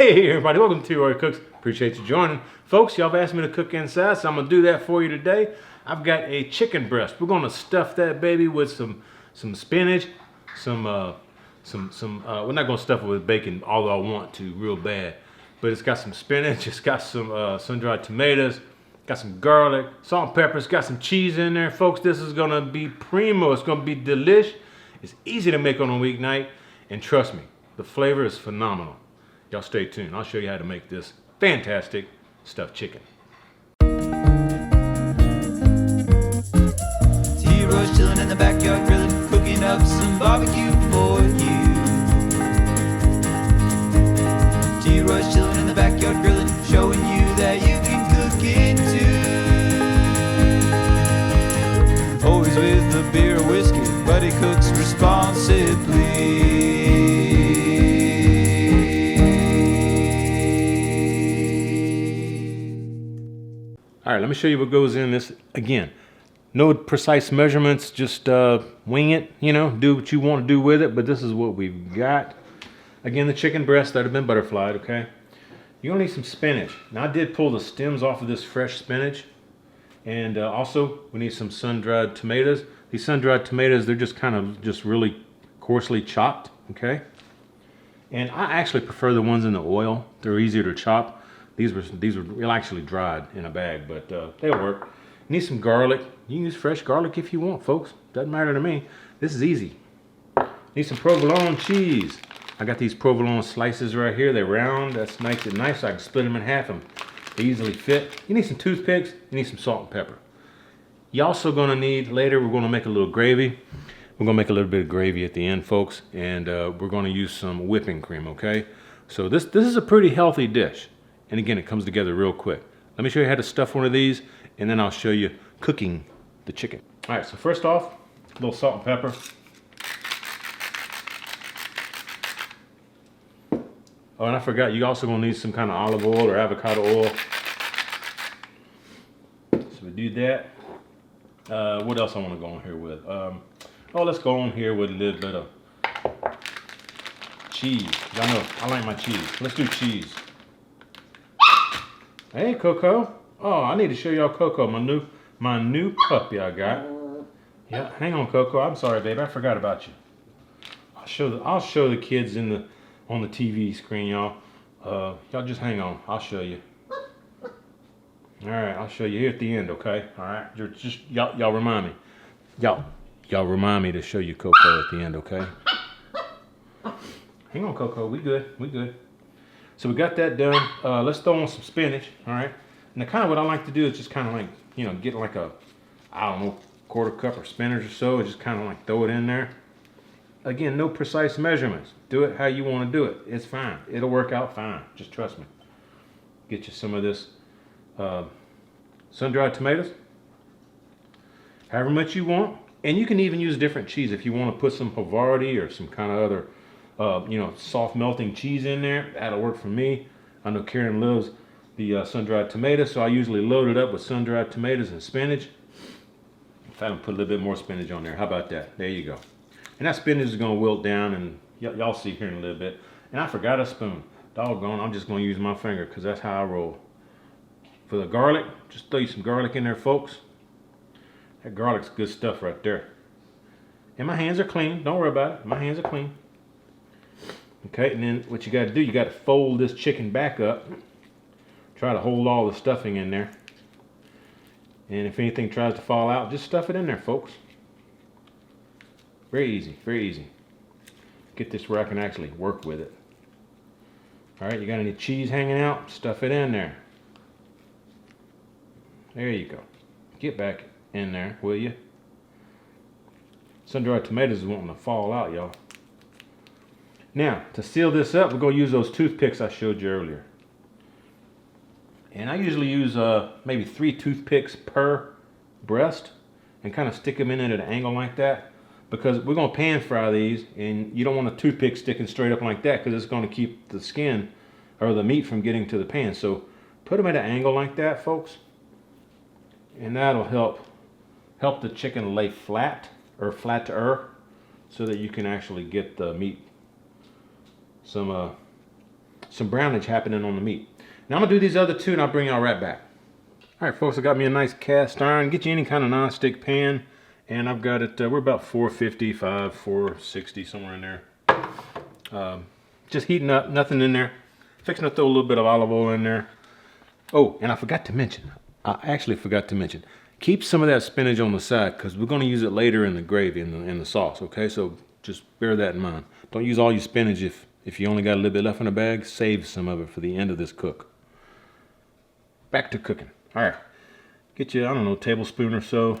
Hey everybody, welcome to Roy Cooks. Appreciate you joining. Folks, y'all have asked me to cook inside, so I'm gonna do that for you today. I've got a chicken breast. We're gonna stuff that baby with some spinach, we're not gonna stuff it with bacon, although I want to real bad. But it's got some spinach, it's got some sun-dried tomatoes, got some garlic, salt and pepper, it's got some cheese in there. Folks, this is gonna be primo, it's gonna be delish. It's easy to make on a weeknight, and trust me, the flavor is phenomenal. Y'all stay tuned. I'll show you how to make this fantastic stuffed chicken. T-Roy's chilling in the backyard grilling, cooking up some barbecue for you. T-Roy's chilling in the backyard grilling, showing you that you can cook it too. Always with a beer or whiskey, but he cooks responsibly. All right, let me show you what goes in this. Again, no precise measurements, just wing it, do what you want to do with it, but this is what we've got. Again, the chicken breast that have been butterflied, okay? You're gonna need some spinach. Now I did pull the stems off of this fresh spinach, and also we need some sun-dried tomatoes. These sun-dried tomatoes, they're just really coarsely chopped, okay? And I actually prefer the ones in the oil. They're easier to chop. These were actually dried in a bag, but they'll work. You need some garlic. You can use fresh garlic if you want, folks. Doesn't matter to me. This is easy. Need some provolone cheese. I got these provolone slices right here. They're round. That's nice and nice. I can split them in half and they easily fit. You need some toothpicks. You need some salt and pepper. You're also gonna need, later we're gonna make a little gravy. We're gonna make a little bit of gravy at the end, folks, and we're gonna use some whipping cream, okay? So this is a pretty healthy dish. And again, it comes together real quick. Let me show you how to stuff one of these, and then I'll show you cooking the chicken. All right, so first off, a little salt and pepper. Oh, and I forgot, you also gonna need some kind of olive oil or avocado oil. So we do that. What else I wanna go on here with? Let's go on here with a little bit of cheese. Y'all know, I like my cheese. Let's do cheese. Hey, Coco. Oh, I need to show y'all Coco, my new puppy I got. Yeah, hang on, Coco. I'm sorry, babe. I forgot about you. I'll show the kids on the TV screen, y'all. Y'all just hang on. I'll show you. All right, I'll show you here at the end, okay? All right, y'all remind me. Y'all remind me to show you Coco at the end, okay? Hang on, Coco. We good. So we got that done. Let's throw on some spinach, all right? And kind of what I like to do is just kind of like, get like a, I don't know, quarter cup of spinach or so, and just kind of like throw it in there. Again, no precise measurements. Do it how you want to do it. It's fine. It'll work out fine. Just trust me. Get you some of this sun-dried tomatoes. However much you want. And you can even use different cheese if you want to put some Havarti or some kind of other soft melting cheese in there. That'll work for me. I know Karen loves the sun-dried tomatoes, so I usually load it up with sun-dried tomatoes and spinach. In fact, I'll put a little bit more spinach on there. How about that? There you go. And that spinach is gonna wilt down, and y'all see here in a little bit. And I forgot a spoon. Doggone, I'm just gonna use my finger because that's how I roll. For the garlic, just throw you some garlic in there, folks. That garlic's good stuff right there. And my hands are clean. Don't worry about it. My hands are clean. Okay, and then what you got to do, you got to fold this chicken back up. Try to hold all the stuffing in there. And if anything tries to fall out, just stuff it in there, folks. Very easy, very easy. Get this where I can actually work with it. All right, you got any cheese hanging out? Stuff it in there. There you go. Get back in there, will you? Sun-dried tomatoes is wanting to fall out, y'all. Now, to seal this up, we're going to use those toothpicks I showed you earlier. And I usually use maybe 3 toothpicks per breast and kind of stick them in at an angle like that, because we're going to pan fry these, and you don't want a toothpick sticking straight up like that because it's going to keep the skin or the meat from getting to the pan. So put them at an angle like that, folks, and that'll help the chicken lay flat or flatter, so that you can actually get the meat some some brownage happening on the meat. Now I'm gonna do these other two and I'll bring y'all right back. All right, folks, I got me a nice cast iron. Get you any kind of non-stick pan, and I've got it, we're about 455, 460, somewhere in there. Just heating up, nothing in there. Fixing to throw a little bit of olive oil in there. Oh, and I actually forgot to mention, keep some of that spinach on the side because we're gonna use it later in the gravy, in the sauce, okay? So just bear that in mind. Don't use all your spinach if you only got a little bit left in the bag. Save some of it for the end of this cook. Back to cooking. All right, get you, I don't know, tablespoon or so.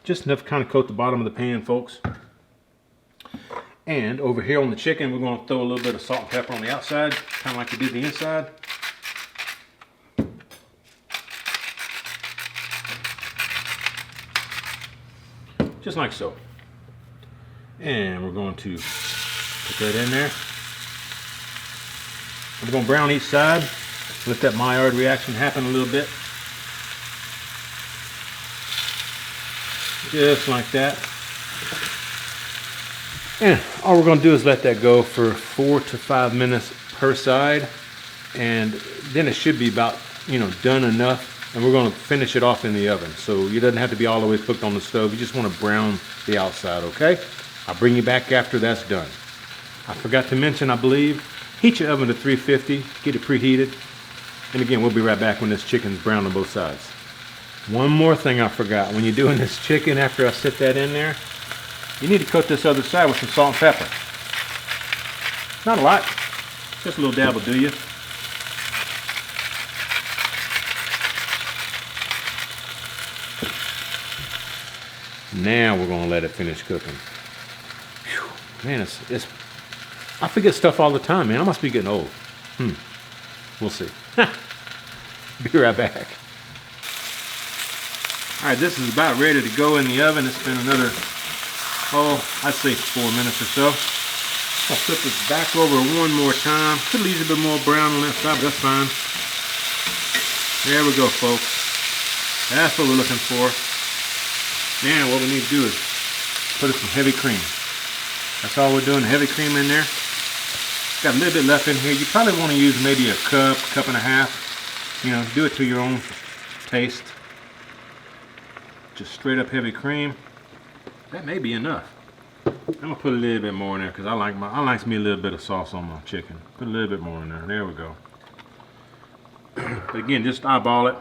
Just enough to kind of coat the bottom of the pan, folks. And over here on the chicken, we're going to throw a little bit of salt and pepper on the outside, kind of like we did the inside. Just like so. And we're going to put that in there. We're going to brown each side. Let that Maillard reaction happen a little bit. Just like that. And all we're going to do is let that go for 4 to 5 minutes per side. And then it should be about, done enough. And we're going to finish it off in the oven. So it doesn't have to be all the way cooked on the stove. You just want to brown the outside, okay? I'll bring you back after that's done. I forgot to mention, I believe, heat your oven to 350. Get it preheated. And again, we'll be right back when this chicken's brown on both sides. One more thing I forgot. When you're doing this chicken, after I set that in there, you need to coat this other side with some salt and pepper. Not a lot. Just a little dab will do you. Now we're going to let it finish cooking. Whew. Man, I forget stuff all the time, man. I must be getting old. We'll see. Be right back. All right, this is about ready to go in the oven. It's been another, I'd say 4 minutes or so. I'll flip this back over one more time. Could leave a bit more brown on that side, but that's fine. There we go, folks. That's what we're looking for. Now what we need to do is put some heavy cream. That's all we're doing, heavy cream in there. Got a little bit left in here. You probably want to use maybe a cup and a half. Do it to your own taste. Just straight up heavy cream. That may be enough. I'm gonna put a little bit more in there because I like me a little bit of sauce on my chicken. Put a little bit more in there. There we go. But again, just eyeball it.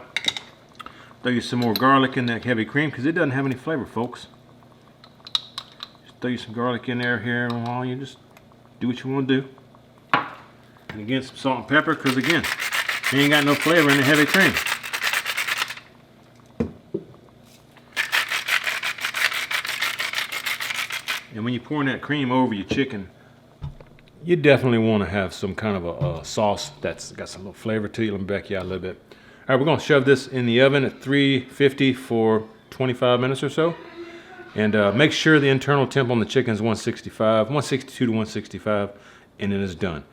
Throw you some more garlic in that heavy cream because it doesn't have any flavor, folks. Just throw you some garlic in there here while you just do what you want to do. And again, some salt and pepper because again, you ain't got no flavor in the heavy cream. And when you're pouring that cream over your chicken, you definitely want to have some kind of a sauce that's got some little flavor to you. Let me back you out a little bit. All right, we're going to shove this in the oven at 350 for 25 minutes or so. And make sure the internal temp on the chicken is 162 to 165, and it is done.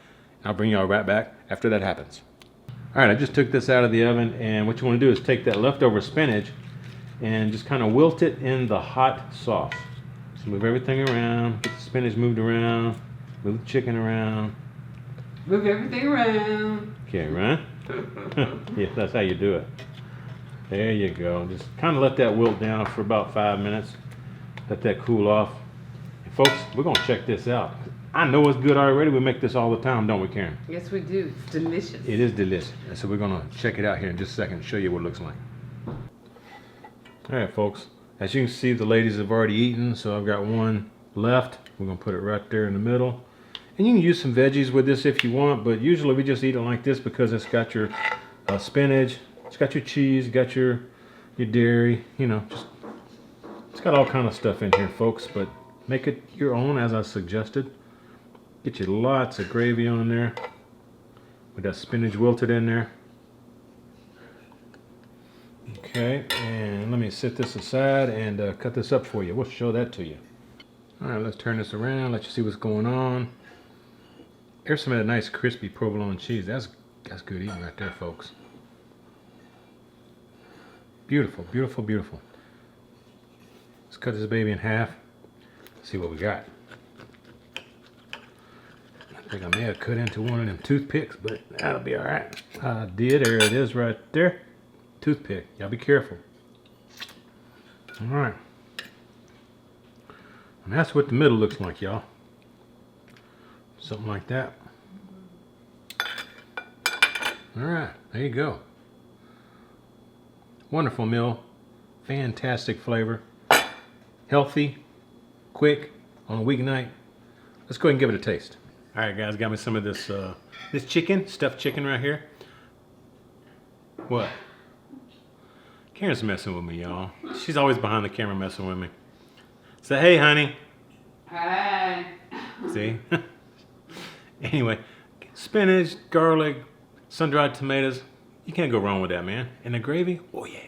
I'll bring y'all right back after that happens. All right, I just took this out of the oven, and what you want to do is take that leftover spinach and just kind of wilt it in the hot sauce. So move everything around, get the spinach moved around, move the chicken around. Move everything around. Okay, right? Yeah, that's how you do it. There you go. Just kind of let that wilt down for about 5 minutes. Let that cool off. And folks, we're going to check this out. I know it's good already. We make this all the time, don't we, Karen? Yes, we do. It's delicious. It is delicious. And so we're going to check it out here in just a second and show you what it looks like. All right, folks. As you can see, the ladies have already eaten, so I've got one left. We're going to put it right there in the middle. And you can use some veggies with this if you want, but usually we just eat it like this because it's got your spinach, it's got your cheese, got your dairy, it's got all kind of stuff in here, folks, but make it your own as I suggested. Get you lots of gravy on there with that spinach wilted in there. Okay, and let me set this aside and cut this up for you. We'll show that to you. All right, let's turn this around, let you see what's going on. There's some of that nice crispy provolone cheese. That's good eating right there, folks. Beautiful, beautiful, beautiful. Let's cut this baby in half. See what we got. I think I may have cut into one of them toothpicks, but that'll be all right. I did. There it is right there. Toothpick. Y'all be careful. All right. And that's what the middle looks like, y'all. Something like that. All right. There you go. Wonderful meal. Fantastic flavor. Healthy. Quick. On a weeknight. Let's go ahead and give it a taste. All right, guys. Got me some of this this chicken. Stuffed chicken right here. What? Karen's messing with me, y'all. She's always behind the camera messing with me. Say, hey, honey. Hi. See? Anyway, spinach, garlic, sun-dried tomatoes. You can't go wrong with that, man. And the gravy? Oh, yeah.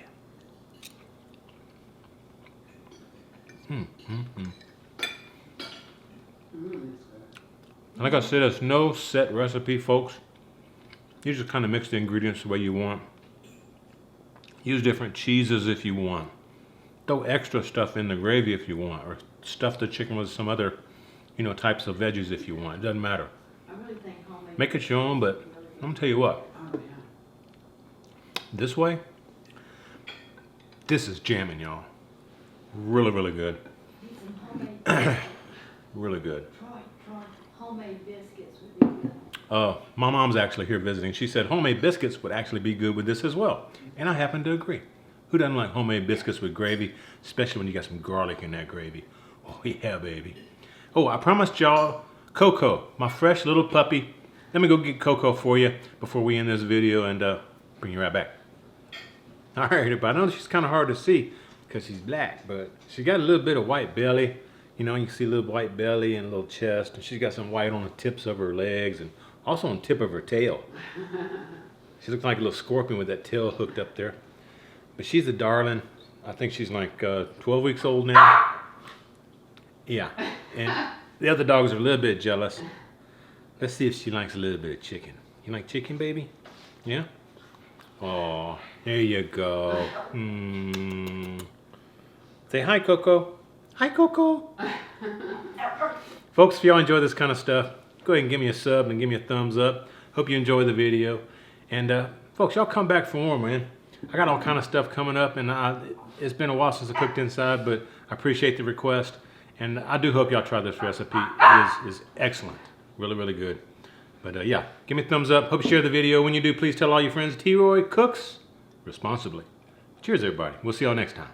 Like I said, there's no set recipe, folks. You just kind of mix the ingredients the way you want. Use different cheeses if you want. Throw extra stuff in the gravy if you want, or stuff the chicken with some other, types of veggies if you want. It doesn't matter. I really think homemade. Make it your own, but I'm gonna tell you what. Oh, yeah. This way, this is jamming, y'all. Really, really good. Really good. Troy, homemade biscuits would be good. My mom's actually here visiting. She said homemade biscuits would actually be good with this as well. And I happen to agree. Who doesn't like homemade biscuits with gravy, especially when you got some garlic in that gravy? Oh, yeah, baby. Oh, I promised y'all Coco, my fresh little puppy. Let me go get Coco for you before we end this video and bring you right back. All right, everybody. I know she's kind of hard to see because she's black, but she got a little bit of white belly. You can see a little white belly and a little chest. And she's got some white on the tips of her legs and also on the tip of her tail. She looks like a little scorpion with that tail hooked up there. But she's a darling. I think she's like 12 weeks old now. Yeah. And the other dogs are a little bit jealous. Let's see if she likes a little bit of chicken. You like chicken, baby? Yeah? Oh, there you go. Say hi, Coco. Hi, Coco. Folks, if y'all enjoy this kind of stuff, go ahead and give me a sub and give me a thumbs up. Hope you enjoy the video. And folks, y'all come back for more, man. I got all kind of stuff coming up, and it's been a while since I cooked inside, but I appreciate the request. And I do hope y'all try this recipe. It is excellent. Really, really good. But yeah, give me a thumbs up. Hope you share the video. When you do, please tell all your friends T-Roy cooks responsibly. Cheers, everybody. We'll see y'all next time.